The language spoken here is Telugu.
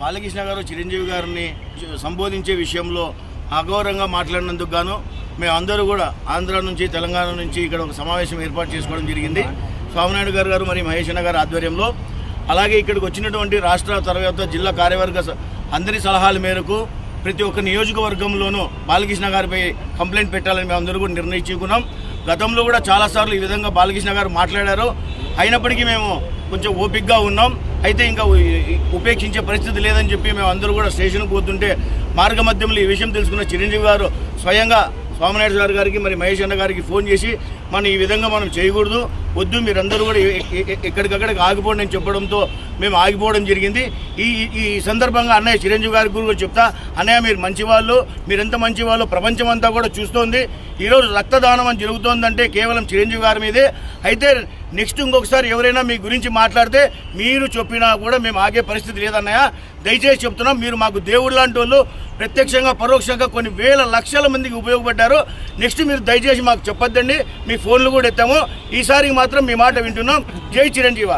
బాలకృష్ణ గారు చిరంజీవి గారిని సంబోధించే విషయంలో అగౌరవంగా మాట్లాడినందుకు గాను మేమందరూ కూడా ఆంధ్ర నుంచి తెలంగాణ నుంచి ఇక్కడ ఒక సమావేశం ఏర్పాటు చేసుకోవడం జరిగింది. స్వామినాయుడు గారు మరి మహేష్ అన్న గారి ఆధ్వర్యంలో. అలాగే ఇక్కడికి వచ్చినటువంటి రాష్ట్ర తర్వాత జిల్లా కార్యవర్గ అందరి సలహాల మేరకు ప్రతి ఒక్క నియోజకవర్గంలోనూ బాలకృష్ణ గారిపై కంప్లైంట్ పెట్టాలని మేము అందరూ కూడా నిర్ణయించుకున్నాం. గతంలో కూడా చాలాసార్లు ఈ విధంగా బాలకృష్ణ గారు మాట్లాడారు. అయినప్పటికీ మేము కొంచెం ఓపికగా ఉన్నాం. అయితే ఇంకా ఉపేక్షించే పరిస్థితి లేదని చెప్పి మేము అందరూ కూడా స్టేషన్కి పోతుంటే మార్గ మధ్యంలో ఈ విషయం తెలుసుకున్న చిరంజీవి గారు స్వయంగా స్వామినాయుడు గారికి మరి మహేష్ అన్న గారికి ఫోన్ చేసి ఈ విధంగా మనం చేయకూడదు, వద్దు, మీరందరూ కూడా ఎక్కడికక్కడికి ఆగిపోండి అని చెప్పడంతో మేము ఆగిపోవడం జరిగింది. ఈ సందర్భంగా అన్నయ్య చిరంజీవి గారి గురించి కూడా చెప్తా, అన్నయ్య మీరు మంచివాళ్ళు, మీరెంత మంచివాళ్ళు ప్రపంచం అంతా కూడా చూస్తోంది. ఈరోజు రక్తదానం అని జరుగుతోందంటే కేవలం చిరంజీవి గారి మీదే. అయితే నెక్స్ట్ ఇంకొకసారి ఎవరైనా మీ గురించి మాట్లాడితే మీరు చెప్పినా కూడా మేము ఆగే పరిస్థితి లేదన్నయ్య. దయచేసి చెప్తున్నాం, మీరు మాకు దేవుడు లాంటి వాళ్ళు, ప్రత్యక్షంగా పరోక్షంగా కొన్ని వేల లక్షల మందికి ఉపయోగపడ్డారు. నెక్స్ట్ మీరు దయచేసి మాకు చెప్పొద్దండి. మీ ఫోన్లు కూడా ఎత్తాము. ఈసారికి మాత్రం మీ మాట వింటున్నాం. జై చిరంజీవ.